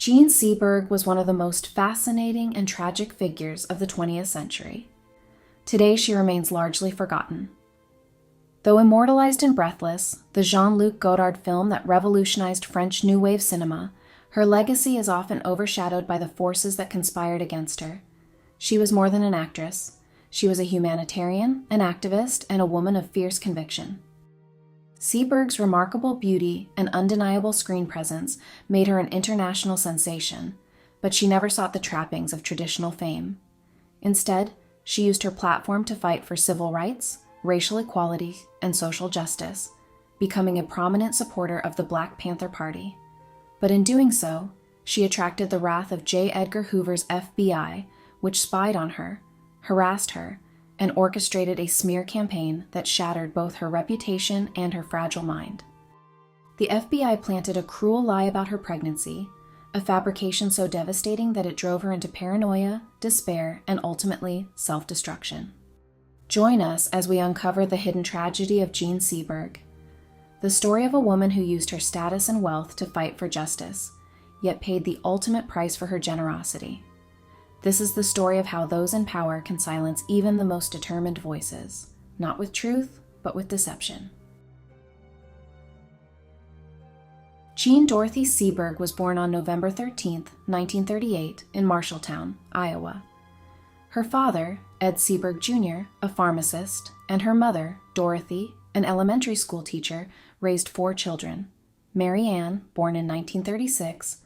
Jean Seberg was one of the most fascinating and tragic figures of the 20th century. Today she remains largely forgotten. Though immortalized in Breathless, the Jean-Luc Godard film that revolutionized French New Wave cinema, her legacy is often overshadowed by the forces that conspired against her. She was more than an actress. She was a humanitarian, an activist, and a woman of fierce conviction. Seberg's remarkable beauty and undeniable screen presence made her an international sensation, but she never sought the trappings of traditional fame. Instead, she used her platform to fight for civil rights, racial equality, and social justice, becoming a prominent supporter of the Black Panther Party. But in doing so, she attracted the wrath of J. Edgar Hoover's FBI, which spied on her, harassed her, and orchestrated a smear campaign that shattered both her reputation and her fragile mind. The FBI planted a cruel lie about her pregnancy, a fabrication so devastating that it drove her into paranoia, despair, and ultimately self-destruction. Join us as we uncover the hidden tragedy of Jean Seberg, the story of a woman who used her status and wealth to fight for justice, yet paid the ultimate price for her generosity. This is the story of how those in power can silence even the most determined voices, not with truth, but with deception. Jean Dorothy Seberg was born on November 13, 1938, in Marshalltown, Iowa. Her father, Ed Seberg Jr., a pharmacist, and her mother, Dorothy, an elementary school teacher, raised 4 children: Mary Ann, born in 1936,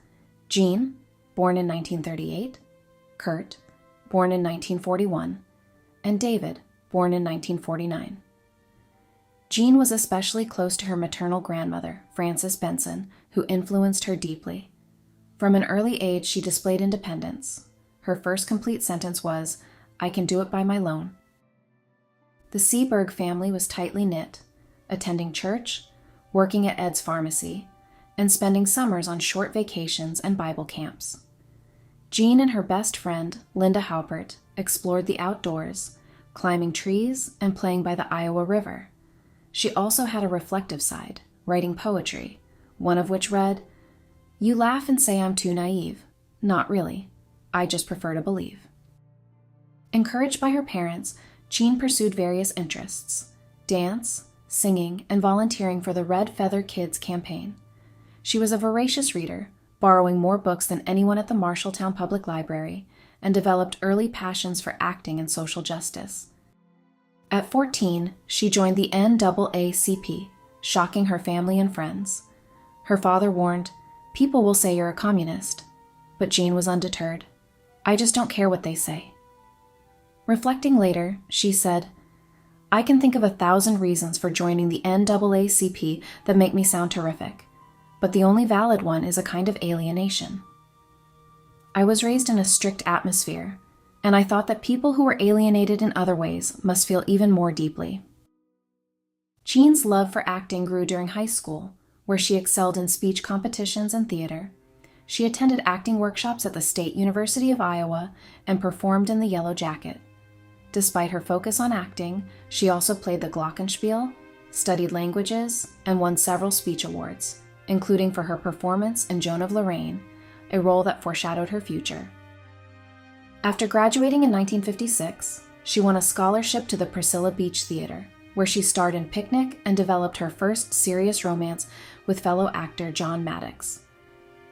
Jean, born in 1938, Kurt, born in 1941, and David, born in 1949. Jean was especially close to her maternal grandmother, Frances Benson, who influenced her deeply. From an early age, she displayed independence. Her first complete sentence was, "I can do it by my lone." The Seberg family was tightly knit, attending church, working at Ed's pharmacy, and spending summers on short vacations and Bible camps. Jean and her best friend, Linda Haupert, explored the outdoors, climbing trees and playing by the Iowa River. She also had a reflective side, writing poetry, one of which read, "You laugh and say I'm too naive. Not really. I just prefer to believe." Encouraged by her parents, Jean pursued various interests: dance, singing, and volunteering for the Red Feather Kids campaign. She was a voracious reader, borrowing more books than anyone at the Marshalltown Public Library, and developed early passions for acting and social justice. At 14, she joined the NAACP, shocking her family and friends. Her father warned, "People will say you're a communist," but Jean was undeterred. "I just don't care what they say." Reflecting later, she said, "I can think of 1,000 reasons for joining the NAACP that make me sound terrific, but the only valid one is a kind of alienation. I was raised in a strict atmosphere, and I thought that people who were alienated in other ways must feel even more deeply." Jean's love for acting grew during high school, where she excelled in speech competitions and theater. She attended acting workshops at the State University of Iowa and performed in the Yellow Jacket. Despite her focus on acting, she also played the glockenspiel, studied languages, and won several speech awards, including for her performance in Joan of Lorraine, a role that foreshadowed her future. After graduating in 1956, she won a scholarship to the Priscilla Beach Theater, where she starred in Picnic and developed her first serious romance with fellow actor John Maddox.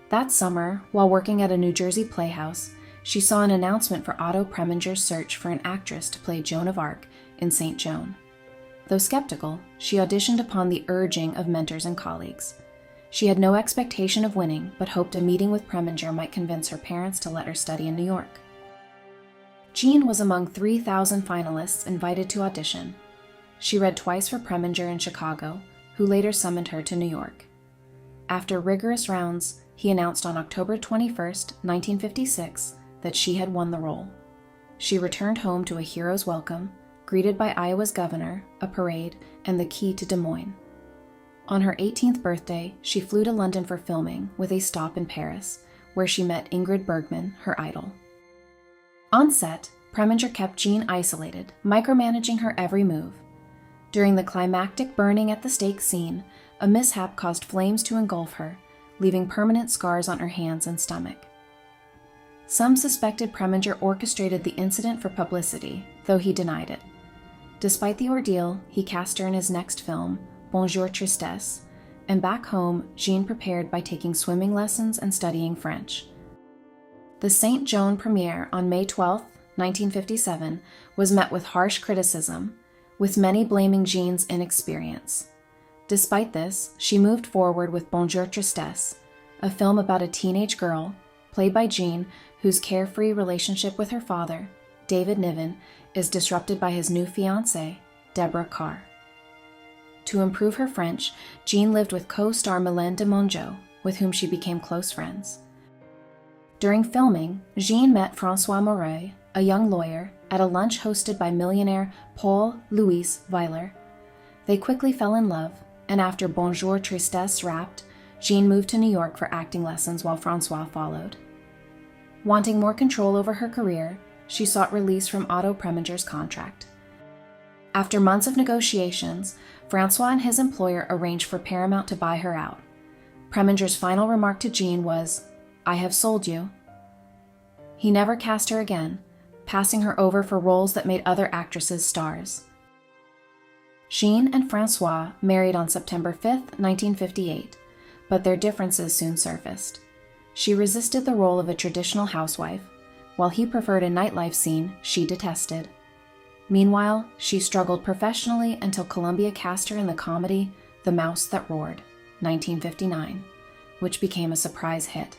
That summer, while working at a New Jersey playhouse, she saw an announcement for Otto Preminger's search for an actress to play Joan of Arc in St. Joan. Though skeptical, she auditioned upon the urging of mentors and colleagues. She had no expectation of winning, but hoped a meeting with Preminger might convince her parents to let her study in New York. Jean was among 3,000 finalists invited to audition. She read twice for Preminger in Chicago, who later summoned her to New York. After rigorous rounds, he announced on October 21, 1956, that she had won the role. She returned home to a hero's welcome, greeted by Iowa's governor, a parade, and the key to Des Moines. On her 18th birthday, she flew to London for filming, with a stop in Paris, where she met Ingrid Bergman, her idol. On set, Preminger kept Jean isolated, micromanaging her every move. During the climactic burning at the stake scene, a mishap caused flames to engulf her, leaving permanent scars on her hands and stomach. Some suspected Preminger orchestrated the incident for publicity, though he denied it. Despite the ordeal, he cast her in his next film, Bonjour Tristesse, and back home, Jean prepared by taking swimming lessons and studying French. The Saint Joan premiere on May 12, 1957, was met with harsh criticism, with many blaming Jean's inexperience. Despite this, she moved forward with Bonjour Tristesse, a film about a teenage girl, played by Jean, whose carefree relationship with her father, David Niven, is disrupted by his new fiancée, Deborah Carr. To improve her French, Jean lived with co-star Mylène de Mongeau, with whom she became close friends. During filming, Jean met François Morey, a young lawyer, at a lunch hosted by millionaire Paul Louis Weiler. They quickly fell in love, and after Bonjour Tristesse wrapped, Jean moved to New York for acting lessons while François followed. Wanting more control over her career, she sought release from Otto Preminger's contract. After months of negotiations, François and his employer arranged for Paramount to buy her out. Preminger's final remark to Jean was, "I have sold you." He never cast her again, passing her over for roles that made other actresses stars. Jean and François married on September 5, 1958, but their differences soon surfaced. She resisted the role of a traditional housewife, while he preferred a nightlife scene she detested. Meanwhile, she struggled professionally until Columbia cast her in the comedy The Mouse That Roared, 1959, which became a surprise hit.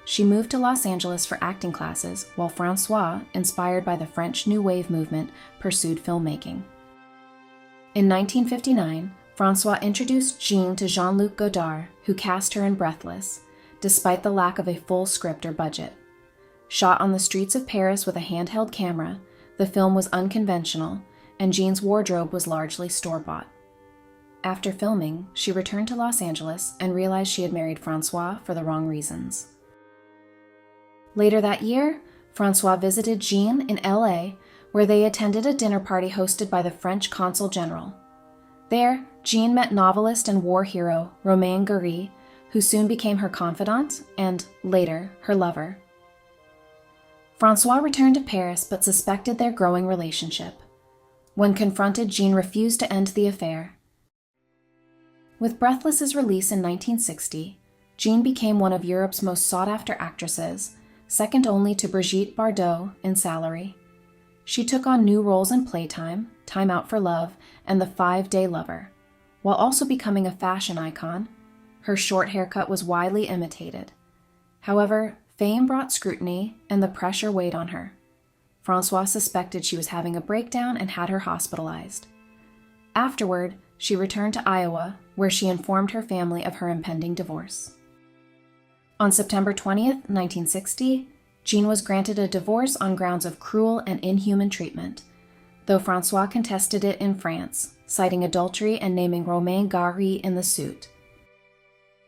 She moved to Los Angeles for acting classes, while François, inspired by the French New Wave movement, pursued filmmaking. In 1959, François introduced Jean to Jean-Luc Godard, who cast her in Breathless, despite the lack of a full script or budget. Shot on the streets of Paris with a handheld camera, the film was unconventional, and Jean's wardrobe was largely store-bought. After filming, she returned to Los Angeles and realized she had married François for the wrong reasons. Later that year, François visited Jean in LA, where they attended a dinner party hosted by the French Consul General. There, Jean met novelist and war hero Romain Gary, who soon became her confidant and, later, her lover. François returned to Paris but suspected their growing relationship. When confronted, Jean refused to end the affair. With Breathless's release in 1960, Jean became one of Europe's most sought-after actresses, second only to Brigitte Bardot in salary. She took on new roles in Playtime, Time Out for Love, and The 5-Day Lover. While also becoming a fashion icon, her short haircut was widely imitated. However, fame brought scrutiny, and the pressure weighed on her. François suspected she was having a breakdown and had her hospitalized. Afterward, she returned to Iowa, where she informed her family of her impending divorce. On September 20th, 1960, Jean was granted a divorce on grounds of cruel and inhuman treatment, though François contested it in France, citing adultery and naming Romain Gary in the suit.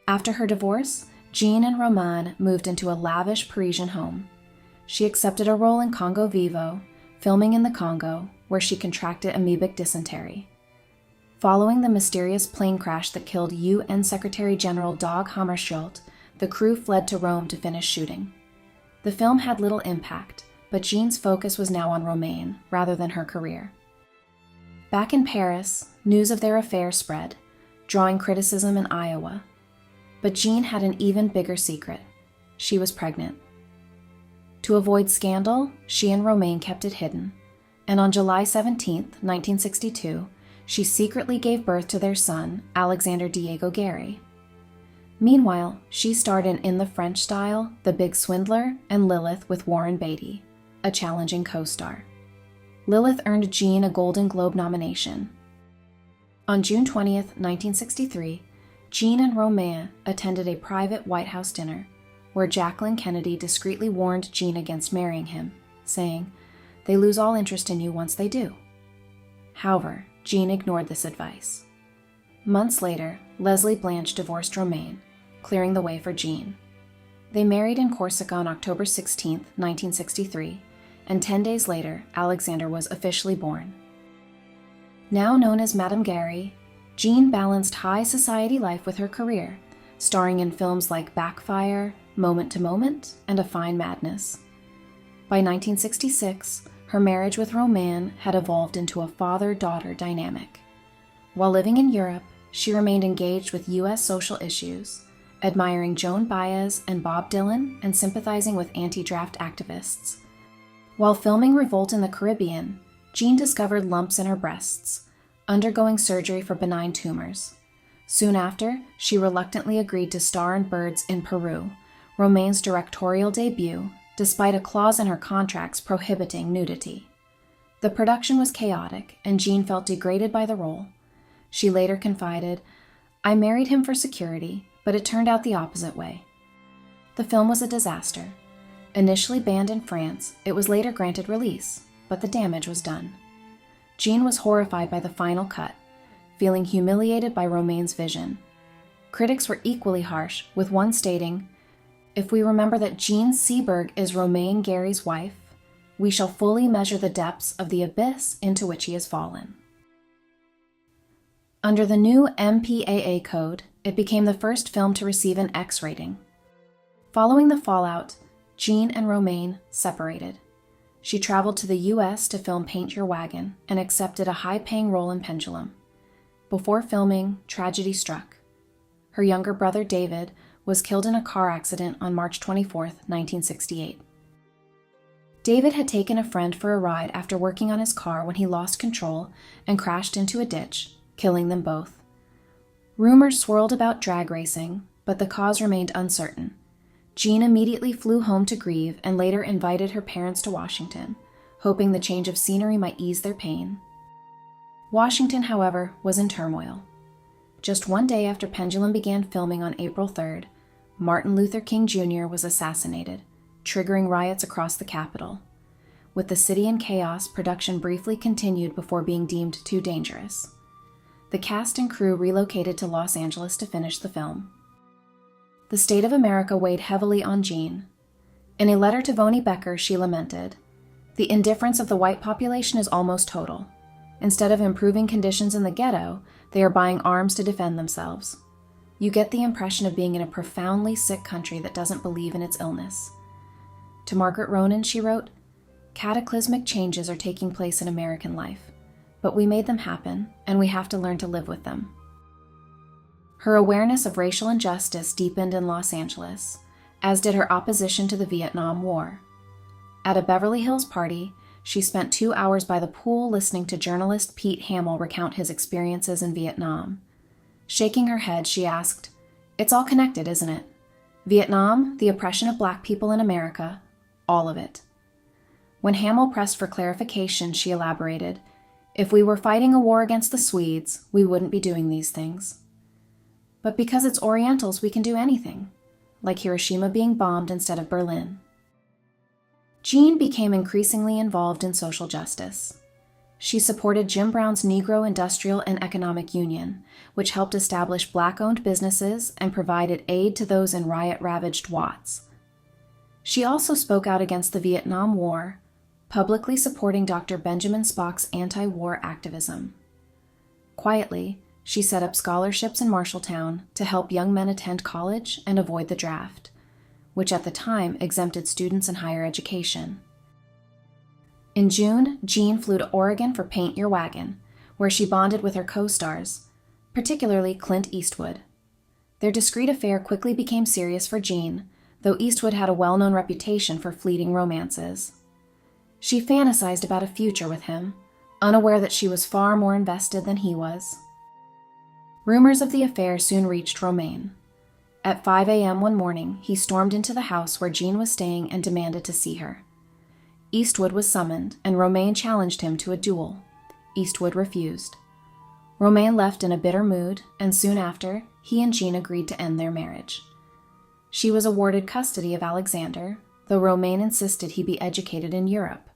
After her divorce, Jean and Romain moved into a lavish Parisian home. She accepted a role in Congo Vivo, filming in the Congo, where she contracted amoebic dysentery. Following the mysterious plane crash that killed UN Secretary General Dag Hammarskjöld, the crew fled to Rome to finish shooting. The film had little impact, but Jean's focus was now on Romain rather than her career. Back in Paris, news of their affair spread, drawing criticism in Iowa. But Jean had an even bigger secret. She was pregnant. To avoid scandal, she and Romain kept it hidden, and on July 17, 1962, she secretly gave birth to their son, Alexander Diego Gary. Meanwhile, she starred in the French Style, The Big Swindler, and Lilith with Warren Beatty, a challenging co-star. Lilith earned Jean a Golden Globe nomination. On June 20, 1963, Jean and Romain attended a private White House dinner, where Jacqueline Kennedy discreetly warned Jean against marrying him, saying, "They lose all interest in you once they do." However, Jean ignored this advice. Months later, Leslie Blanche divorced Romain, clearing the way for Jean. They married in Corsica on October 16, 1963, and 10 days later, Alexander was officially born. Now known as Madame Gary, Jean balanced high society life with her career, starring in films like Backfire, Moment to Moment, and A Fine Madness. By 1966, her marriage with Romain had evolved into a father-daughter dynamic. While living in Europe, she remained engaged with U.S. social issues, admiring Joan Baez and Bob Dylan and sympathizing with anti-draft activists. While filming Revolt in the Caribbean, Jean discovered lumps in her breasts, undergoing surgery for benign tumors. Soon after, she reluctantly agreed to star in Birds in Peru, Romain's directorial debut, despite a clause in her contracts prohibiting nudity. The production was chaotic, and Jean felt degraded by the role. She later confided, "I married him for security, but it turned out the opposite way." The film was a disaster. Initially banned in France, it was later granted release, but the damage was done. Jean was horrified by the final cut, feeling humiliated by Romain's vision. Critics were equally harsh, with one stating, "If we remember that Jean Seberg is Romain Gary's wife, we shall fully measure the depths of the abyss into which he has fallen." Under the new MPAA code, it became the first film to receive an X rating. Following the fallout, Jean and Romain separated. She traveled to the U.S. to film Paint Your Wagon and accepted a high-paying role in Pendulum. Before filming, tragedy struck. Her younger brother, David, was killed in a car accident on March 24, 1968. David had taken a friend for a ride after working on his car when he lost control and crashed into a ditch, killing them both. Rumors swirled about drag racing, but the cause remained uncertain. Jean immediately flew home to grieve and later invited her parents to Washington, hoping the change of scenery might ease their pain. Washington, however, was in turmoil. Just one day after Pendulum began filming on April 3rd, Martin Luther King Jr. was assassinated, triggering riots across the Capitol. With the city in chaos, production briefly continued before being deemed too dangerous. The cast and crew relocated to Los Angeles to finish the film. The state of America weighed heavily on Jean. In a letter to Vonnie Becker, she lamented, "The indifference of the white population is almost total. Instead of improving conditions in the ghetto, they are buying arms to defend themselves. You get the impression of being in a profoundly sick country that doesn't believe in its illness." To Margaret Ronan, she wrote, "Cataclysmic changes are taking place in American life, but we made them happen, and we have to learn to live with them." Her awareness of racial injustice deepened in Los Angeles, as did her opposition to the Vietnam War. At a Beverly Hills party, she spent 2 hours by the pool listening to journalist Pete Hamill recount his experiences in Vietnam. Shaking her head, she asked, "It's all connected, isn't it? Vietnam, the oppression of Black people in America, all of it." When Hamill pressed for clarification, she elaborated, "If we were fighting a war against the Swedes, we wouldn't be doing these things. But because it's Orientals, we can do anything, like Hiroshima being bombed instead of Berlin." Jean became increasingly involved in social justice. She supported Jim Brown's Negro Industrial and Economic Union, which helped establish Black-owned businesses and provided aid to those in riot-ravaged Watts. She also spoke out against the Vietnam War, publicly supporting Dr. Benjamin Spock's anti-war activism. Quietly, she set up scholarships in Marshalltown to help young men attend college and avoid the draft, which at the time exempted students in higher education. In June, Jean flew to Oregon for Paint Your Wagon, where she bonded with her co-stars, particularly Clint Eastwood. Their discreet affair quickly became serious for Jean, though Eastwood had a well-known reputation for fleeting romances. She fantasized about a future with him, unaware that she was far more invested than he was. Rumors of the affair soon reached Romain. At 5 a.m. one morning, he stormed into the house where Jean was staying and demanded to see her. Eastwood was summoned, and Romain challenged him to a duel. Eastwood refused. Romain left in a bitter mood, and soon after, he and Jean agreed to end their marriage. She was awarded custody of Alexander, though Romain insisted he be educated in Europe.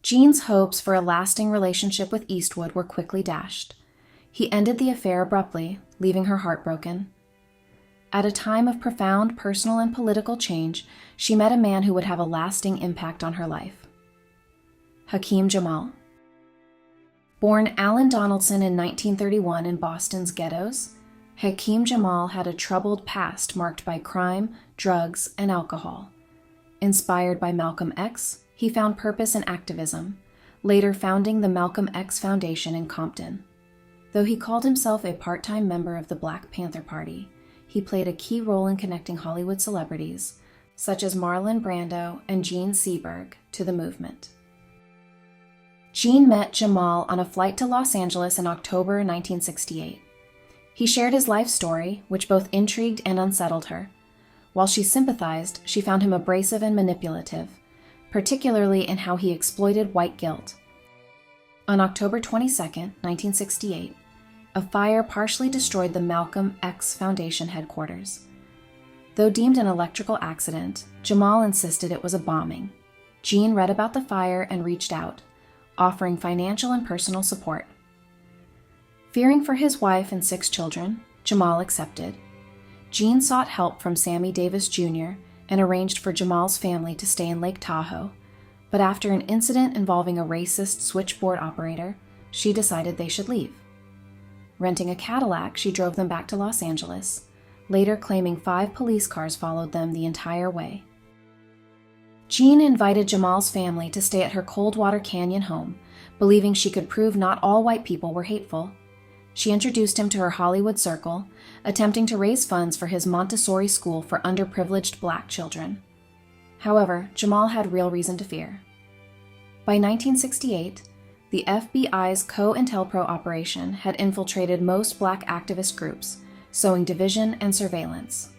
Jean's hopes for a lasting relationship with Eastwood were quickly dashed. He ended the affair abruptly, leaving her heartbroken. At a time of profound personal and political change, she met a man who would have a lasting impact on her life. Hakim Jamal. Born Alan Donaldson in 1931 in Boston's ghettos, Hakim Jamal had a troubled past marked by crime, drugs, and alcohol. Inspired by Malcolm X, he found purpose in activism, later founding the Malcolm X Foundation in Compton. Though he called himself a part-time member of the Black Panther Party, he played a key role in connecting Hollywood celebrities, such as Marlon Brando and Jean Seberg, to the movement. Jean met Jamal on a flight to Los Angeles in October 1968. He shared his life story, which both intrigued and unsettled her. While she sympathized, she found him abrasive and manipulative, particularly in how he exploited white guilt. On October 22, 1968, a fire partially destroyed the Malcolm X Foundation headquarters. Though deemed an electrical accident, Jamal insisted it was a bombing. Jean read about the fire and reached out, offering financial and personal support. Fearing for his wife and 6 children, Jamal accepted. Jean sought help from Sammy Davis Jr. and arranged for Jamal's family to stay in Lake Tahoe, but after an incident involving a racist switchboard operator, she decided they should leave. Renting a Cadillac, she drove them back to Los Angeles, later claiming 5 police cars followed them the entire way. Jean invited Jamal's family to stay at her Coldwater Canyon home, believing she could prove not all white people were hateful. She introduced him to her Hollywood circle, attempting to raise funds for his Montessori school for underprivileged black children. However, Jamal had real reason to fear. By 1968, the FBI's COINTELPRO operation had infiltrated most black activist groups, sowing division and surveillance.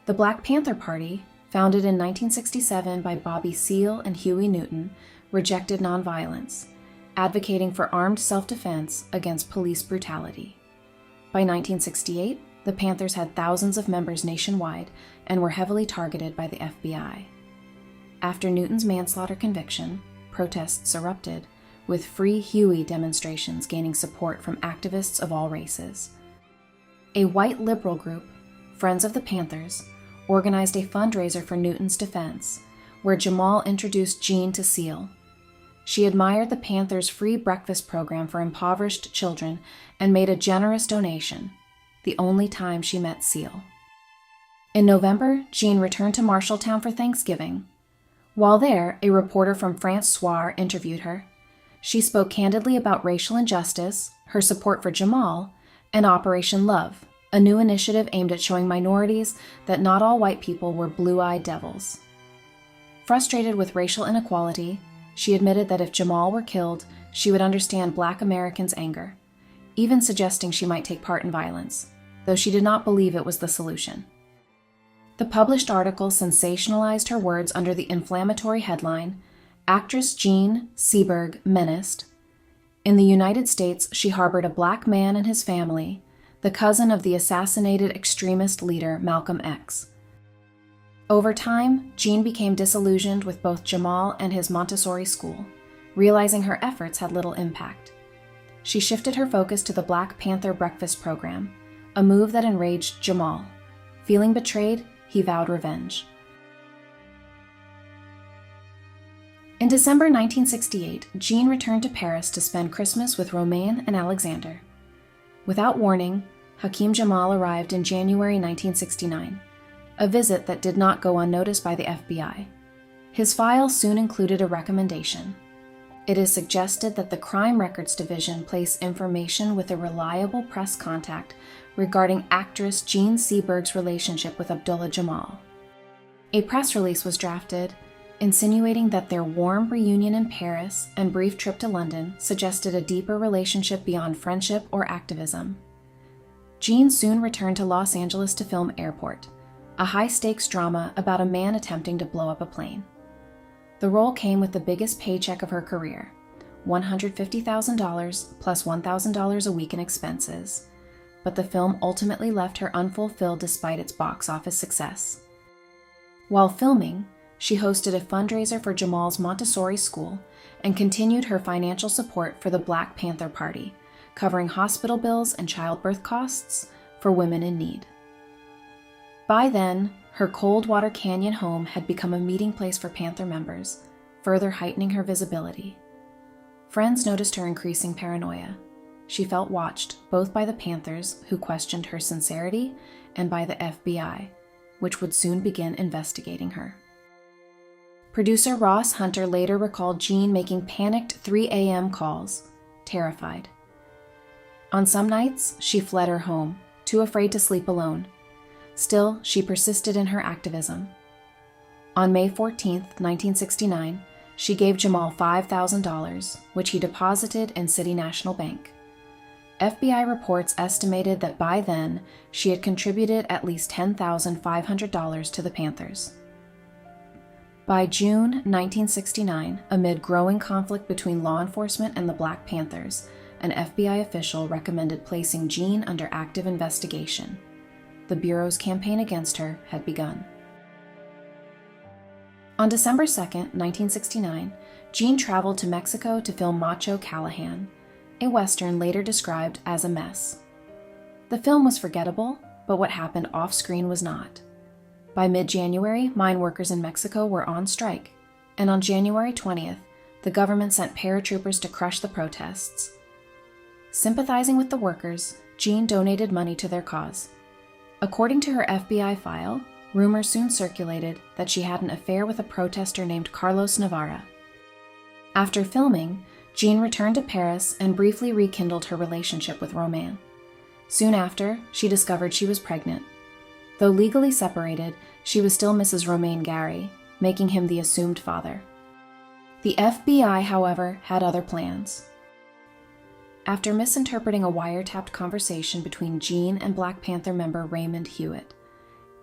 The Black Panther Party, founded in 1967 by Bobby Seale and Huey Newton, rejected nonviolence, advocating for armed self-defense against police brutality. By 1968, the Panthers had thousands of members nationwide and were heavily targeted by the FBI. After Newton's manslaughter conviction, protests erupted, with Free Huey demonstrations gaining support from activists of all races. A white liberal group, Friends of the Panthers, organized a fundraiser for Newton's defense, where Jamal introduced Jean to Seale. She admired the Panthers' free breakfast program for impoverished children and made a generous donation, the only time she met Seale. In November, Jean returned to Marshalltown for Thanksgiving. While there, a reporter from France Soir interviewed her. She spoke candidly about racial injustice, her support for Jamal, and Operation Love, a new initiative aimed at showing minorities that not all white people were blue-eyed devils. Frustrated with racial inequality, she admitted that if Jamal were killed, she would understand Black Americans' anger, even suggesting she might take part in violence, though she did not believe it was the solution. The published article sensationalized her words under the inflammatory headline, "Actress Jean Seberg menaced." In the United States, she harbored a black man and his family, the cousin of the assassinated extremist leader Malcolm X. Over time, Jean became disillusioned with both Jamal and his Montessori school, realizing her efforts had little impact. She shifted her focus to the Black Panther breakfast program, a move that enraged Jamal. Feeling betrayed, he vowed revenge. In December 1968, Jean returned to Paris to spend Christmas with Romain and Alexander. Without warning, Hakim Jamal arrived in January 1969, a visit that did not go unnoticed by the FBI. His file soon included a recommendation. It is suggested that the Crime Records Division place information with a reliable press contact regarding actress Jean Seberg's relationship with Abdullah Jamal. A press release was drafted, insinuating that their warm reunion in Paris and brief trip to London suggested a deeper relationship beyond friendship or activism. Jean soon returned to Los Angeles to film Airport, a high-stakes drama about a man attempting to blow up a plane. The role came with the biggest paycheck of her career, $150,000 plus $1,000 a week in expenses, but the film ultimately left her unfulfilled despite its box office success. While filming, she hosted a fundraiser for Jamal's Montessori school and continued her financial support for the Black Panther Party, covering hospital bills and childbirth costs for women in need. By then, her Coldwater Canyon home had become a meeting place for Panther members, further heightening her visibility. Friends noticed her increasing paranoia. she felt watched both by the Panthers, who questioned her sincerity, and by the FBI, which would soon begin investigating her. Producer Ross Hunter later recalled Jean making panicked 3 a.m. calls, terrified. On some nights, she fled her home, too afraid to sleep alone. Still, she persisted in her activism. On May 14, 1969, she gave Jamal $5,000, which he deposited in City National Bank. FBI reports estimated that by then, she had contributed at least $10,500 to the Panthers. By June 1969, amid growing conflict between law enforcement and the Black Panthers, an FBI official recommended placing Jean under active investigation. The Bureau's campaign against her had begun. On December 2, 1969, Jean traveled to Mexico to film Macho Callahan, a Western later described as a mess. The film was forgettable, but what happened off-screen was not. By mid-January, mine workers in Mexico were on strike, and on January 20th, the government sent paratroopers to crush the protests. Sympathizing with the workers, Jean donated money to their cause. According to her FBI file, rumors soon circulated that she had an affair with a protester named Carlos Navarra. After filming, Jean returned to Paris and briefly rekindled her relationship with Romain. Soon after, she discovered she was pregnant. Though legally separated, she was still Mrs. Romain Gary, making him the assumed father. The FBI, however, had other plans. After misinterpreting a wiretapped conversation between Jean and Black Panther member Raymond Hewitt,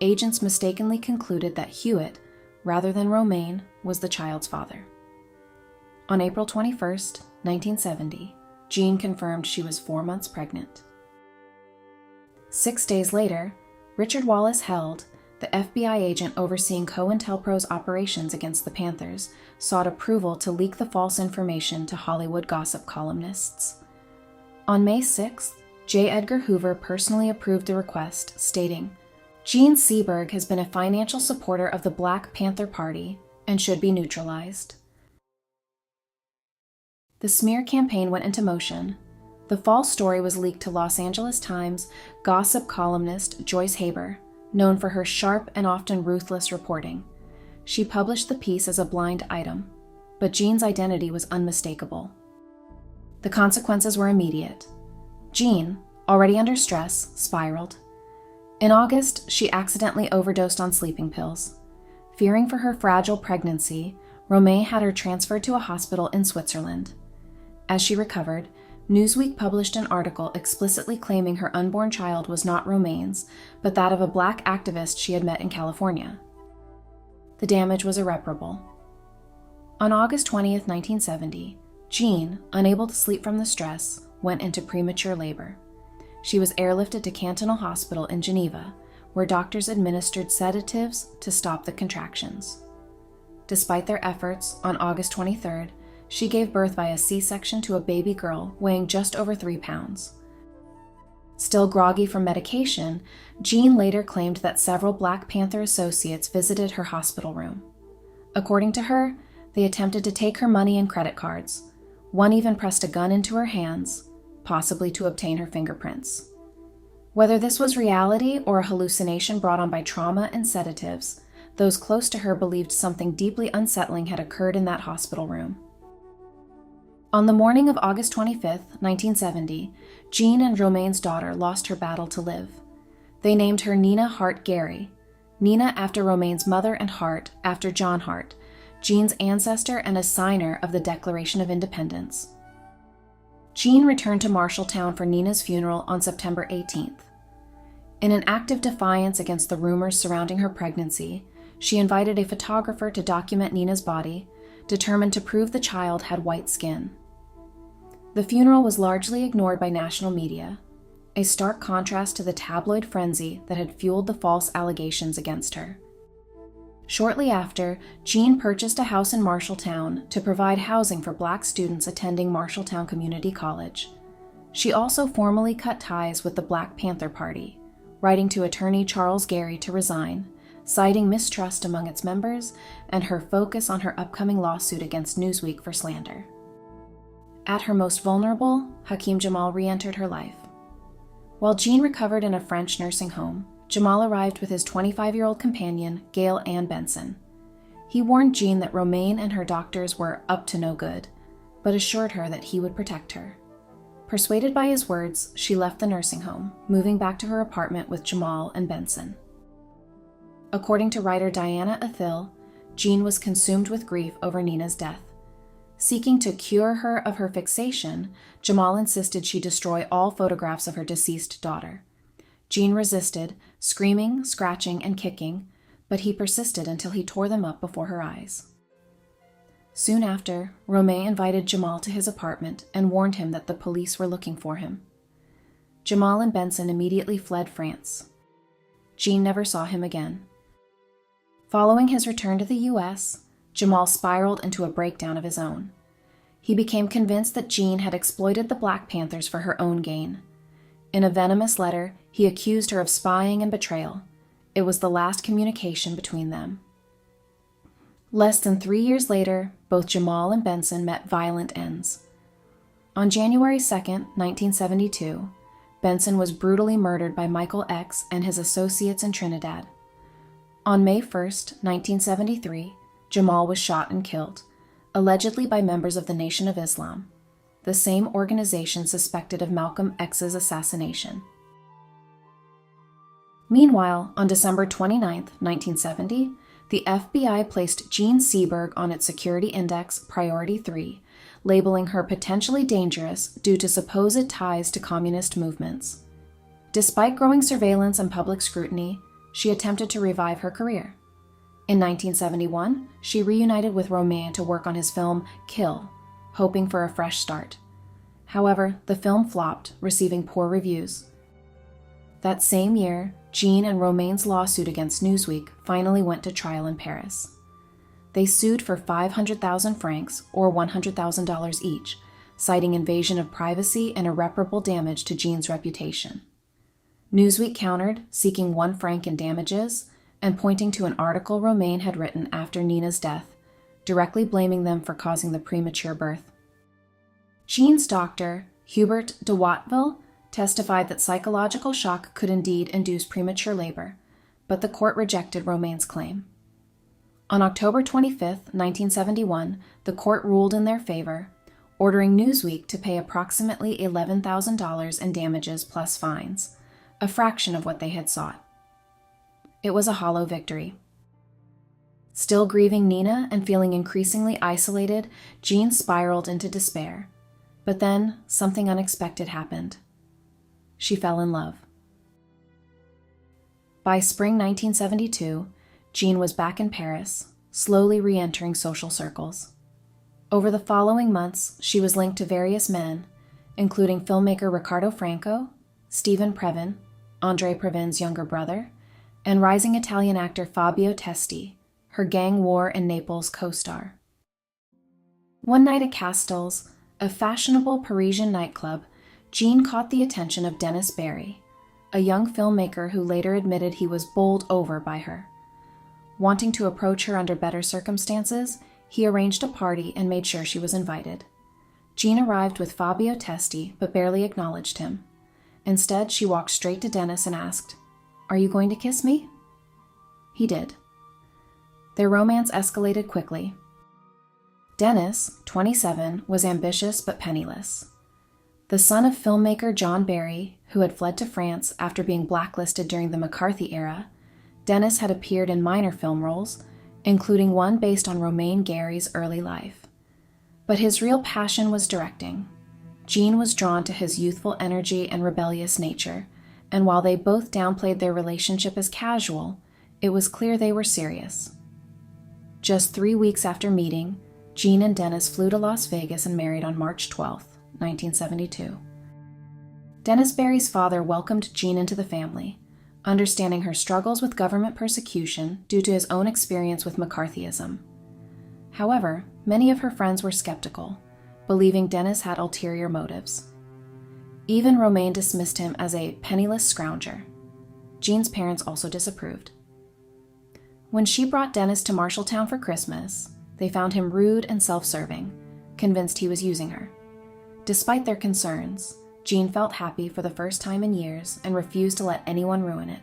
agents mistakenly concluded that Hewitt, rather than Romain, was the child's father. On April 21, 1970, Jean confirmed she was 4 months pregnant. 6 days later, Richard Wallace Held, the FBI agent overseeing COINTELPRO's operations against the Panthers, sought approval to leak the false information to Hollywood gossip columnists. On May 6th, J. Edgar Hoover personally approved the request, stating, "Jean Seberg has been a financial supporter of the Black Panther Party and should be neutralized." The smear campaign went into motion. The false story was leaked to Los Angeles Times gossip columnist Joyce Haber, known for her sharp and often ruthless reporting. She published the piece as a blind item, but Jean's identity was unmistakable. The consequences were immediate. Jean, already under stress, spiraled. In August, she accidentally overdosed on sleeping pills. Fearing for her fragile pregnancy, Romain had her transferred to a hospital in Switzerland. As she recovered, Newsweek published an article explicitly claiming her unborn child was not Romain's, but that of a Black activist she had met in California. The damage was irreparable. On August 20, 1970, Jean, unable to sleep from the stress, went into premature labor. She was airlifted to Cantonal Hospital in Geneva, where doctors administered sedatives to stop the contractions. Despite their efforts, on August 23rd, she gave birth by a C-section to a baby girl weighing just over 3 pounds. Still groggy from medication, Jean later claimed that several Black Panther associates visited her hospital room. According to her, they attempted to take her money and credit cards. One even pressed a gun into her hands, possibly to obtain her fingerprints. Whether this was reality or a hallucination brought on by trauma and sedatives, those close to her believed something deeply unsettling had occurred in that hospital room. On the morning of August 25, 1970, Jean and Romain's daughter lost her battle to live. They named her Nina Hart Gary, Nina after Romain's mother and Hart after John Hart, Jean's ancestor and a signer of the Declaration of Independence. Jean returned to Marshalltown for Nina's funeral on September 18th. In an act of defiance against the rumors surrounding her pregnancy, she invited a photographer to document Nina's body, determined to prove the child had white skin. The funeral was largely ignored by national media, a stark contrast to the tabloid frenzy that had fueled the false allegations against her. Shortly after, Jean purchased a house in Marshalltown to provide housing for Black students attending Marshalltown Community College. She also formally cut ties with the Black Panther Party, writing to attorney Charles Gary to resign, citing mistrust among its members and her focus on her upcoming lawsuit against Newsweek for slander. At her most vulnerable, Hakim Jamal re-entered her life. While Jean recovered in a French nursing home, Jamal arrived with his 25-year-old companion, Gail Ann Benson. He warned Jean that Romaine and her doctors were up to no good, but assured her that he would protect her. Persuaded by his words, she left the nursing home, moving back to her apartment with Jamal and Benson. According to writer Diana Athil, Jean was consumed with grief over Nina's death. Seeking to cure her of her fixation, Jamal insisted she destroy all photographs of her deceased daughter. Jean resisted, screaming, scratching, and kicking, but he persisted until he tore them up before her eyes. Soon after, Romain invited Jamal to his apartment and warned him that the police were looking for him. Jamal and Benson immediately fled France. Jean never saw him again. Following his return to the U.S., Jamal spiraled into a breakdown of his own. He became convinced that Jean had exploited the Black Panthers for her own gain. In a venomous letter, he accused her of spying and betrayal. It was the last communication between them. Less than 3 years later, both Jamal and Benson met violent ends. On January 2, 1972, Benson was brutally murdered by Michael X and his associates in Trinidad. On May 1, 1973, Jamal was shot and killed, allegedly by members of the Nation of Islam, the same organization suspected of Malcolm X's assassination. Meanwhile, on December 29, 1970, the FBI placed Jean Seberg on its security index Priority 3, labeling her potentially dangerous due to supposed ties to communist movements. Despite growing surveillance and public scrutiny, she attempted to revive her career. In 1971, she reunited with Romain to work on his film Kill, hoping for a fresh start. However, the film flopped, receiving poor reviews. That same year, Jean and Romain's lawsuit against Newsweek finally went to trial in Paris. They sued for 500,000 francs, or $100,000 each, citing invasion of privacy and irreparable damage to Jean's reputation. Newsweek countered, seeking 1 franc in damages, and pointing to an article Romain had written after Nina's death, directly blaming them for causing the premature birth. Jean's doctor, Hubert de Watteville, testified that psychological shock could indeed induce premature labor, but the court rejected Romain's claim. On October 25, 1971, the court ruled in their favor, ordering Newsweek to pay approximately $11,000 in damages plus fines, a fraction of what they had sought. It was a hollow victory. Still grieving Nina and feeling increasingly isolated, Jean spiraled into despair. But then, something unexpected happened. She fell in love. By spring 1972, Jean was back in Paris, slowly re-entering social circles. Over the following months, she was linked to various men, including filmmaker Ricardo Franco, Stephen Previn, Andre Previn's younger brother, and rising Italian actor Fabio Testi, her Gang War in Naples co-star. One night at Castell's, a fashionable Parisian nightclub, Jean caught the attention of Dennis Barry, a young filmmaker who later admitted he was bowled over by her. Wanting to approach her under better circumstances, he arranged a party and made sure she was invited. Jean arrived with Fabio Testi but barely acknowledged him. Instead, she walked straight to Dennis and asked, "Are you going to kiss me?" He did. Their romance escalated quickly. Dennis, 27, was ambitious but penniless. The son of filmmaker John Barry, who had fled to France after being blacklisted during the McCarthy era, Dennis had appeared in minor film roles, including one based on Romain Gary's early life. But his real passion was directing. Jean was drawn to his youthful energy and rebellious nature, and while they both downplayed their relationship as casual, it was clear they were serious. Just 3 weeks after meeting, Jean and Dennis flew to Las Vegas and married on March 12, 1972. Dennis Barry's father welcomed Jean into the family, understanding her struggles with government persecution due to his own experience with McCarthyism. However, many of her friends were skeptical, believing Dennis had ulterior motives. Even Romain dismissed him as a penniless scrounger. Jean's parents also disapproved. When she brought Dennis to Marshalltown for Christmas, they found him rude and self-serving, convinced he was using her. Despite their concerns, Jean felt happy for the first time in years and refused to let anyone ruin it.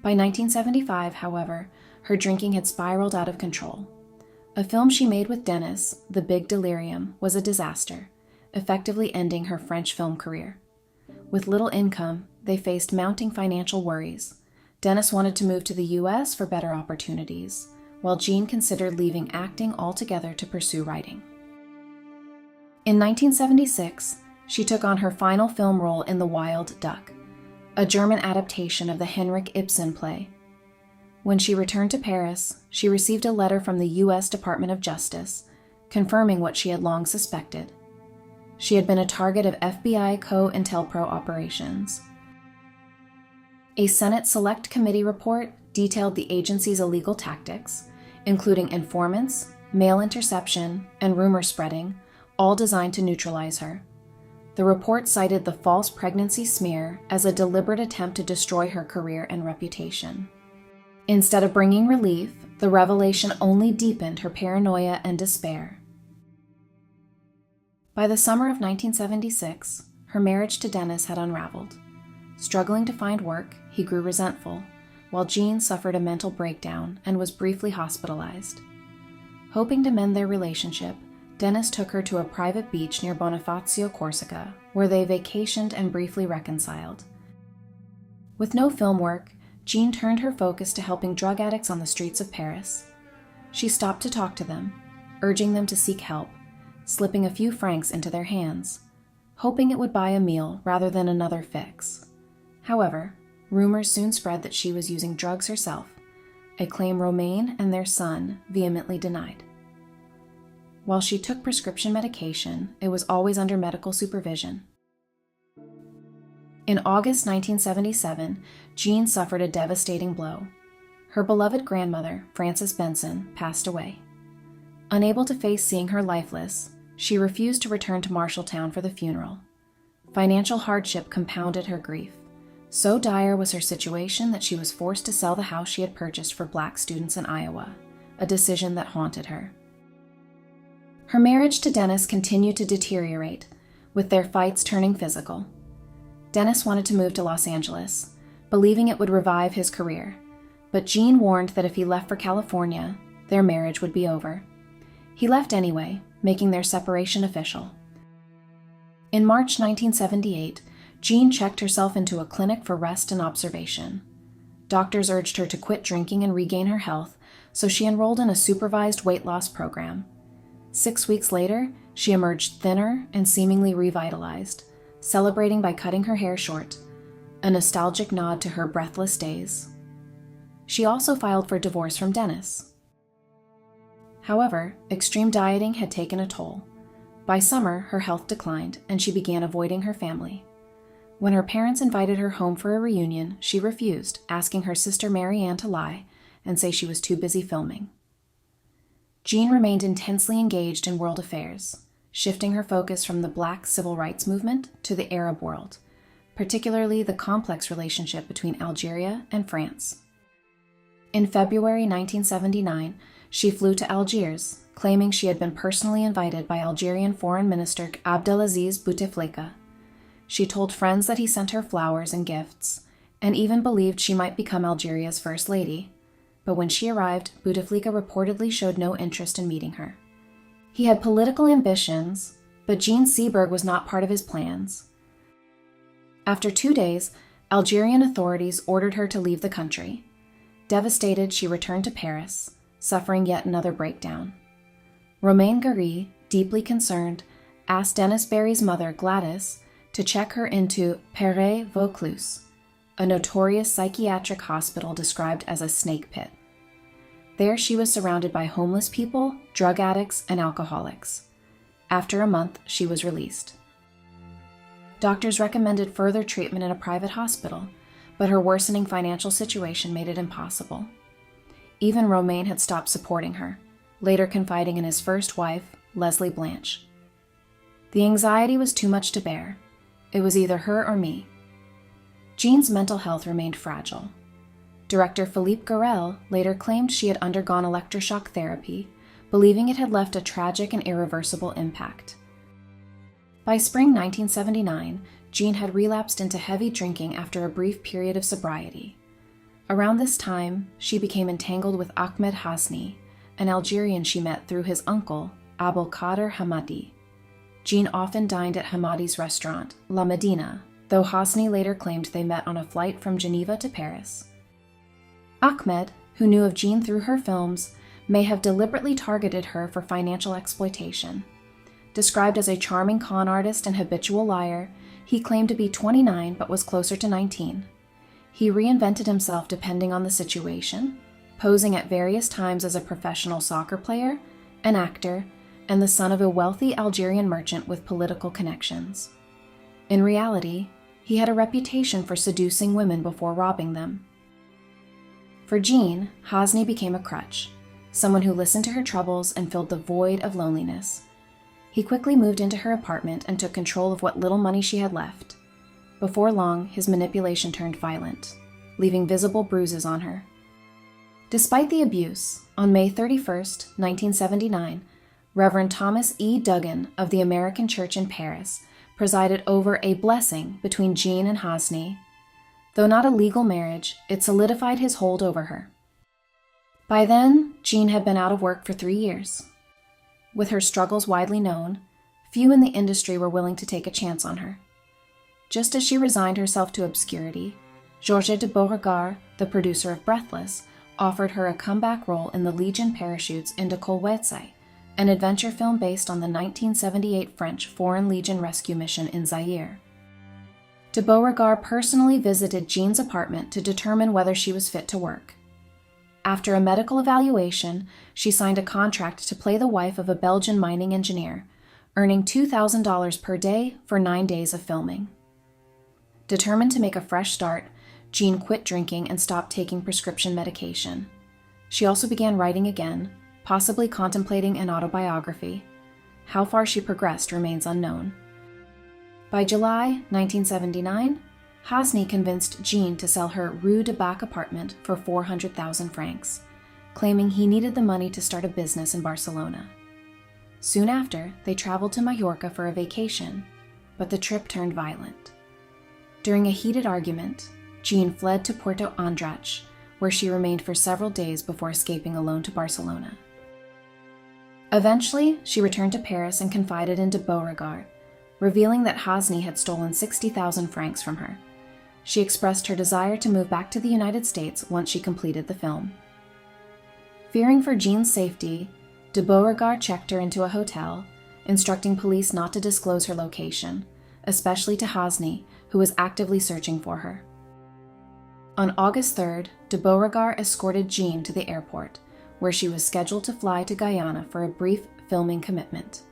By 1975, however, her drinking had spiraled out of control. A film she made with Dennis, The Big Delirium, was a disaster, effectively ending her French film career. With little income, they faced mounting financial worries. Dennis wanted to move to the U.S. for better opportunities, while Jean considered leaving acting altogether to pursue writing. In 1976, she took on her final film role in The Wild Duck, a German adaptation of the Henrik Ibsen play. When she returned to Paris, she received a letter from the U.S. Department of Justice confirming what she had long suspected. She had been a target of FBI COINTELPRO operations. A Senate Select Committee report detailed the agency's illegal tactics, including informants, mail interception, and rumor spreading, all designed to neutralize her. The report cited the false pregnancy smear as a deliberate attempt to destroy her career and reputation. Instead of bringing relief, the revelation only deepened her paranoia and despair. By the summer of 1976, her marriage to Dennis had unraveled. Struggling to find work, he grew resentful, while Jean suffered a mental breakdown and was briefly hospitalized. Hoping to mend their relationship, Dennis took her to a private beach near Bonifacio, Corsica, where they vacationed and briefly reconciled. With no film work, Jean turned her focus to helping drug addicts on the streets of Paris. She stopped to talk to them, urging them to seek help, slipping a few francs into their hands, hoping it would buy a meal rather than another fix. However, rumors soon spread that she was using drugs herself, a claim Romain and their son vehemently denied. While she took prescription medication, it was always under medical supervision. In August 1977, Jean suffered a devastating blow. Her beloved grandmother, Frances Benson, passed away. Unable to face seeing her lifeless, she refused to return to Marshalltown for the funeral. Financial hardship compounded her grief. So dire was her situation that she was forced to sell the house she had purchased for Black students in Iowa, a decision that haunted her. Her marriage to Dennis continued to deteriorate, with their fights turning physical. Dennis wanted to move to Los Angeles, believing it would revive his career, but Jean warned that if he left for California, their marriage would be over. He left anyway, making their separation official. In March 1978, Jean checked herself into a clinic for rest and observation. Doctors urged her to quit drinking and regain her health, so she enrolled in a supervised weight loss program. 6 weeks later, she emerged thinner and seemingly revitalized, celebrating by cutting her hair short, a nostalgic nod to her breathless days. She also filed for divorce from Dennis. However, extreme dieting had taken a toll. By summer, her health declined, and she began avoiding her family. When her parents invited her home for a reunion, she refused, asking her sister Mary Ann to lie and say she was too busy filming. Jean remained intensely engaged in world affairs, shifting her focus from the Black civil rights movement to the Arab world, particularly the complex relationship between Algeria and France. In February 1979, she flew to Algiers, claiming she had been personally invited by Algerian Foreign Minister Abdelaziz Bouteflika. She told friends that he sent her flowers and gifts, and even believed she might become Algeria's First Lady. But when she arrived, Bouteflika reportedly showed no interest in meeting her. He had political ambitions, but Jean Seberg was not part of his plans. After 2 days, Algerian authorities ordered her to leave the country. Devastated, she returned to Paris, suffering yet another breakdown. Romain Gary, deeply concerned, asked Dennis Barry's mother, Gladys, to check her into Père Vaucluse, a notorious psychiatric hospital described as a snake pit. There she was surrounded by homeless people, drug addicts, and alcoholics. After a month, she was released. Doctors recommended further treatment in a private hospital, but her worsening financial situation made it impossible. Even Romain had stopped supporting her, later confiding in his first wife, Leslie Blanche. The anxiety was too much to bear. It was either her or me. Jean's mental health remained fragile. Director Philippe Garel later claimed she had undergone electroshock therapy, believing it had left a tragic and irreversible impact. By spring 1979, Jean had relapsed into heavy drinking after a brief period of sobriety. Around this time, she became entangled with Ahmed Hasni, an Algerian she met through his uncle, Abdelkader Hamadi. Jean often dined at Hamadi's restaurant, La Medina, though Hasni later claimed they met on a flight from Geneva to Paris. Ahmed, who knew of Jean through her films, may have deliberately targeted her for financial exploitation. Described as a charming con artist and habitual liar, he claimed to be 29 but was closer to 19. He reinvented himself depending on the situation, posing at various times as a professional soccer player, an actor, and the son of a wealthy Algerian merchant with political connections. In reality, he had a reputation for seducing women before robbing them. For Jean, Hasni became a crutch, someone who listened to her troubles and filled the void of loneliness. He quickly moved into her apartment and took control of what little money she had left. Before long, his manipulation turned violent, leaving visible bruises on her. Despite the abuse, on May 31, 1979, Reverend Thomas E. Duggan of the American Church in Paris presided over a blessing between Jean and Hasni. Though not a legal marriage, it solidified his hold over her. By then, Jean had been out of work for 3 years. With her struggles widely known, few in the industry were willing to take a chance on her. Just as she resigned herself to obscurity, Georges de Beauregard, the producer of Breathless, offered her a comeback role in the Legion Parachutes into Kolwezi, an adventure film based on the 1978 French Foreign Legion rescue mission in Zaire. De Beauregard personally visited Jean's apartment to determine whether she was fit to work. After a medical evaluation, she signed a contract to play the wife of a Belgian mining engineer, earning $2,000 per day for 9 days of filming. Determined to make a fresh start, Jean quit drinking and stopped taking prescription medication. She also began writing again, possibly contemplating an autobiography. How far she progressed remains unknown. By July 1979, Hasni convinced Jean to sell her Rue de Bac apartment for 400,000 francs, claiming he needed the money to start a business in Barcelona. Soon after, they traveled to Mallorca for a vacation, but the trip turned violent. During a heated argument, Jean fled to Puerto Andratx, where she remained for several days before escaping alone to Barcelona. Eventually, she returned to Paris and confided in de Beauregard, revealing that Hasni had stolen 60,000 francs from her. She expressed her desire to move back to the United States once she completed the film. Fearing for Jean's safety, de Beauregard checked her into a hotel, instructing police not to disclose her location, especially to Hasni, who was actively searching for her. On August 3rd, de Beauregard escorted Jean to the airport, where she was scheduled to fly to Guyana for a brief filming commitment.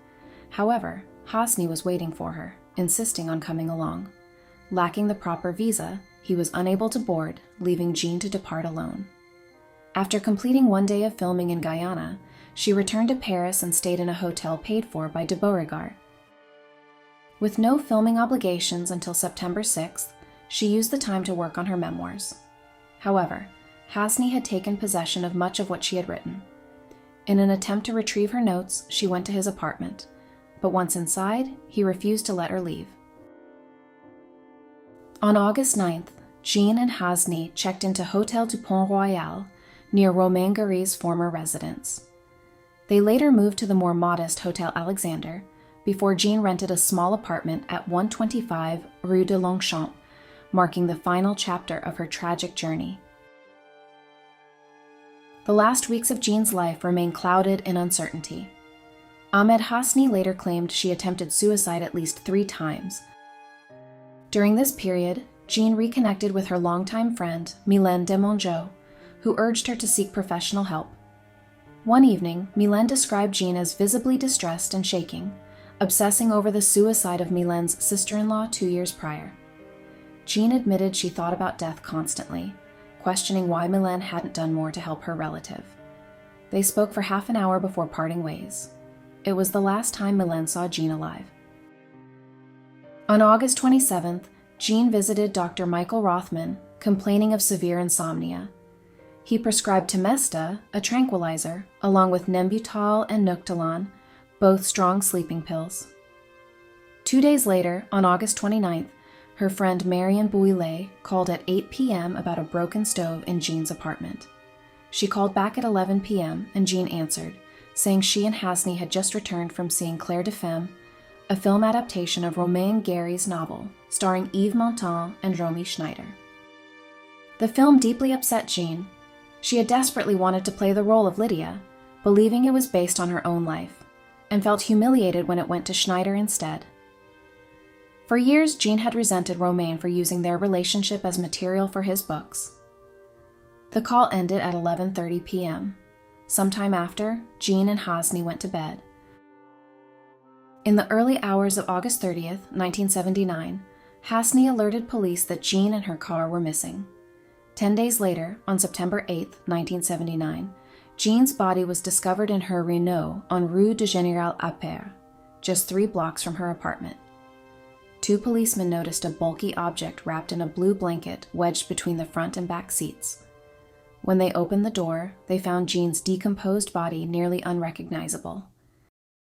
However, Hasni was waiting for her, insisting on coming along. Lacking the proper visa, he was unable to board, leaving Jean to depart alone. After completing 1 day of filming in Guyana, she returned to Paris and stayed in a hotel paid for by de Beauregard. With no filming obligations until September 6th, she used the time to work on her memoirs. However, Hasni had taken possession of much of what she had written. In an attempt to retrieve her notes, she went to his apartment, but once inside, he refused to let her leave. On August 9th, Jean and Hasni checked into Hotel du Pont Royal, near Romain Gary's former residence. They later moved to the more modest Hotel Alexander, before Jean rented a small apartment at 125 Rue de Longchamp, marking the final chapter of her tragic journey. The last weeks of Jean's life remain clouded in uncertainty. Ahmed Hasni later claimed she attempted suicide at least 3 times. During this period, Jean reconnected with her longtime friend, Mylène Demongeau, who urged her to seek professional help. One evening, Mylène described Jean as visibly distressed and shaking, obsessing over the suicide of Mylène's sister-in-law 2 years prior. Jean admitted she thought about death constantly, questioning why Mylène hadn't done more to help her relative. They spoke for half an hour before parting ways. It was the last time Mylène saw Jean alive. On August 27th, Jean visited Dr. Michael Rothman, complaining of severe insomnia. He prescribed Temesta, a tranquilizer, along with Nembutal and Nuctalan, both strong sleeping pills. 2 days later, on August 29th, her friend Marion Bouillet called at 8 p.m. about a broken stove in Jean's apartment. She called back at 11 p.m. and Jean answered, saying she and Hasney had just returned from seeing Claire de Femme, a film adaptation of Romain Gary's novel, starring Yves Montand and Romy Schneider. The film deeply upset Jean. She had desperately wanted to play the role of Lydia, believing it was based on her own life, and felt humiliated when it went to Schneider instead. For years, Jean had resented Romain for using their relationship as material for his books. The call ended at 11:30 p.m. Sometime after, Jean and Hasney went to bed. In the early hours of August 30th, 1979, Hasney alerted police that Jean and her car were missing. 10 days later, on September 8th, 1979, Jean's body was discovered in her Renault on Rue de Général Appert, just 3 blocks from her apartment. 2 policemen noticed a bulky object wrapped in a blue blanket wedged between the front and back seats. When they opened the door, they found Jean's decomposed body nearly unrecognizable.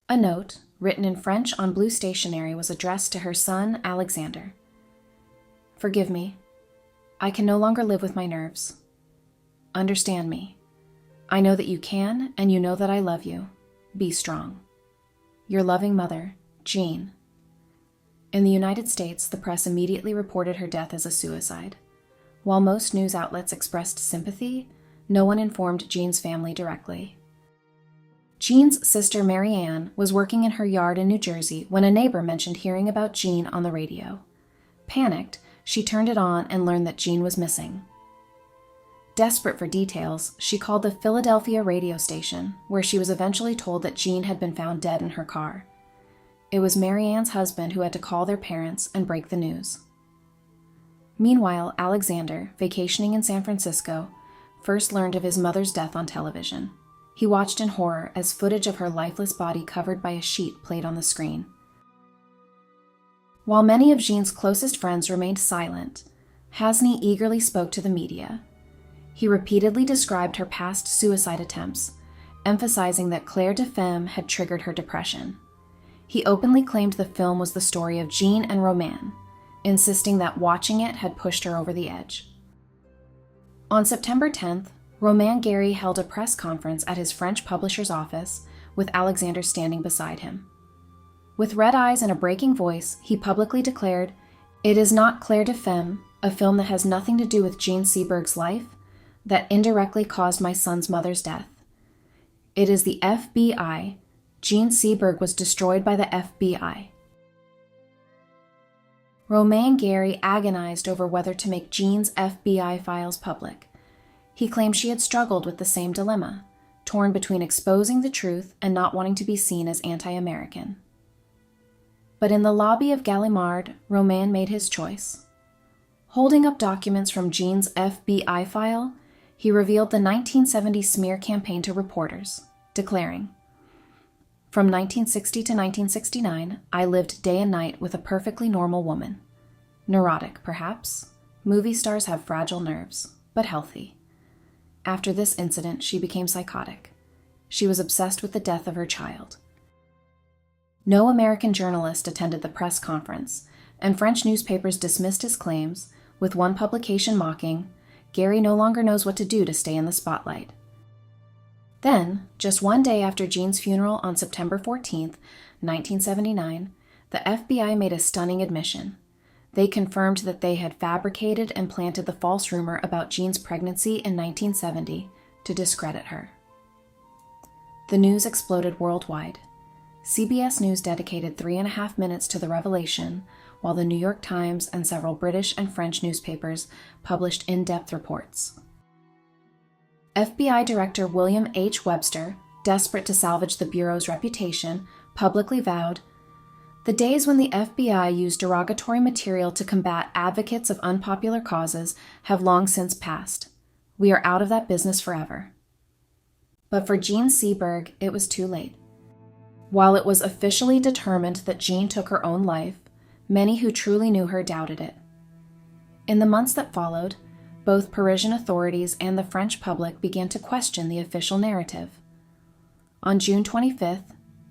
A note, written in French on blue stationery, was addressed to her son, Alexander. "Forgive me. I can no longer live with my nerves. Understand me. I know that you can, and you know that I love you. Be strong. Your loving mother, Jean." In the United States, the press immediately reported her death as a suicide. While most news outlets expressed sympathy, no one informed Jean's family directly. Jean's sister Marianne was working in her yard in New Jersey when a neighbor mentioned hearing about Jean on the radio. Panicked, she turned it on and learned that Jean was missing. Desperate for details, she called the Philadelphia radio station, where she was eventually told that Jean had been found dead in her car. It was Marianne's husband who had to call their parents and break the news. Meanwhile, Alexander, vacationing in San Francisco, first learned of his mother's death on television. He watched in horror as footage of her lifeless body covered by a sheet played on the screen. While many of Jean's closest friends remained silent, Hasney eagerly spoke to the media. He repeatedly described her past suicide attempts, emphasizing that Claire de Femme had triggered her depression. He openly claimed the film was the story of Jean and Romain, insisting that watching it had pushed her over the edge. On September 10th, Romain Gary held a press conference at his French publisher's office, with Alexander standing beside him. With red eyes and a breaking voice, he publicly declared, "It is not Claire de Femme, a film that has nothing to do with Jean Seberg's life, that indirectly caused my son's mother's death. It is the FBI. Jean Seberg was destroyed by the FBI." Romain Gary agonized over whether to make Jean's FBI files public. He claimed she had struggled with the same dilemma, torn between exposing the truth and not wanting to be seen as anti-American. But in the lobby of Gallimard, Romain made his choice. Holding up documents from Jean's FBI file, he revealed the 1970 smear campaign to reporters, declaring, "From 1960 to 1969, I lived day and night with a perfectly normal woman. Neurotic, perhaps. Movie stars have fragile nerves, but healthy. After this incident, she became psychotic. She was obsessed with the death of her child." No American journalist attended the press conference, and French newspapers dismissed his claims, with one publication mocking, "Gary no longer knows what to do to stay in the spotlight." Then, just one day after Jean's funeral on September 14th, 1979, the FBI made a stunning admission. They confirmed that they had fabricated and planted the false rumor about Jean's pregnancy in 1970 to discredit her. The news exploded worldwide. CBS News dedicated 3.5 minutes to the revelation, while the New York Times and several British and French newspapers published in-depth reports. FBI Director William H. Webster, desperate to salvage the Bureau's reputation, publicly vowed, "The days when the FBI used derogatory material to combat advocates of unpopular causes have long since passed. We are out of that business forever." But for Jean Seberg, it was too late. While it was officially determined that Jean took her own life, many who truly knew her doubted it. In the months that followed, both Parisian authorities and the French public began to question the official narrative. On June 25,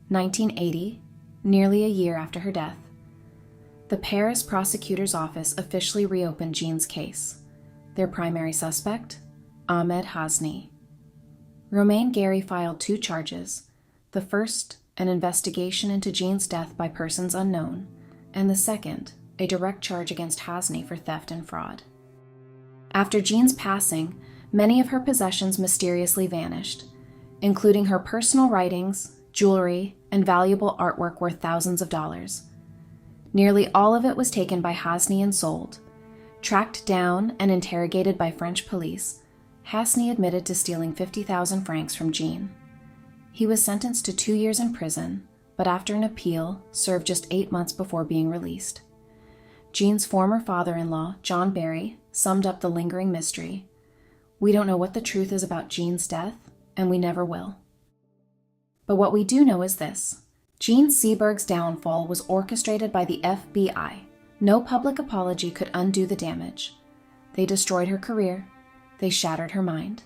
1980, nearly a year after her death, The Paris prosecutor's office officially reopened Jean's case. Their primary suspect? Ahmed Hasni. Romain Gary filed 2 charges. The first, an investigation into Jean's death by persons unknown, and the second, a direct charge against Hasni for theft and fraud. After Jean's passing, many of her possessions mysteriously vanished, including her personal writings, jewelry, and valuable artwork worth thousands of dollars. Nearly all of it was taken by Hasni and sold. Tracked down and interrogated by French police, Hasni admitted to stealing 50,000 francs from Jean. He was sentenced to 2 years in prison, but after an appeal, served just 8 months before being released. Jean's former father-in-law, John Barry, summed up the lingering mystery. We don't know what the truth is about Jean's death, and we never will. But what we do know is this. Jean Seberg's downfall was orchestrated by the FBI. No public apology could undo the damage. They destroyed her career. They shattered her mind.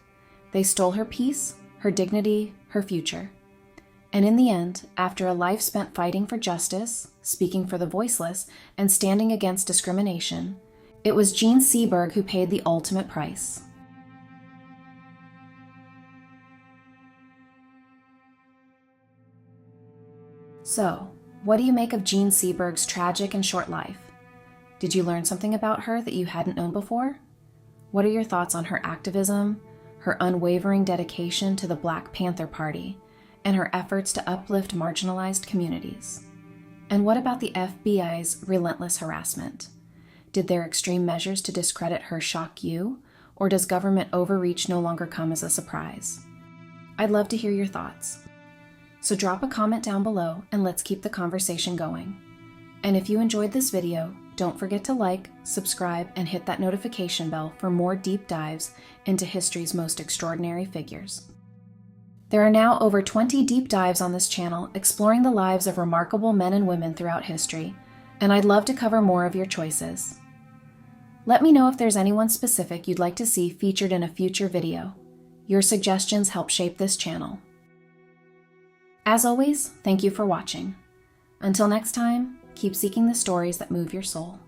They stole her peace, her dignity, her future. And in the end, after a life spent fighting for justice, speaking for the voiceless, and standing against discrimination, it was Jean Seberg who paid the ultimate price. So, what do you make of Jean Seberg's tragic and short life? Did you learn something about her that you hadn't known before? What are your thoughts on her activism, her unwavering dedication to the Black Panther Party, and her efforts to uplift marginalized communities? And what about the FBI's relentless harassment? Did their extreme measures to discredit her shock you, or does government overreach no longer come as a surprise? I'd love to hear your thoughts. So drop a comment down below and let's keep the conversation going. And if you enjoyed this video, don't forget to like, subscribe, and hit that notification bell for more deep dives into history's most extraordinary figures. There are now over 20 deep dives on this channel exploring the lives of remarkable men and women throughout history, and I'd love to cover more of your choices. Let me know if there's anyone specific you'd like to see featured in a future video. Your suggestions help shape this channel. As always, thank you for watching. Until next time, keep seeking the stories that move your soul.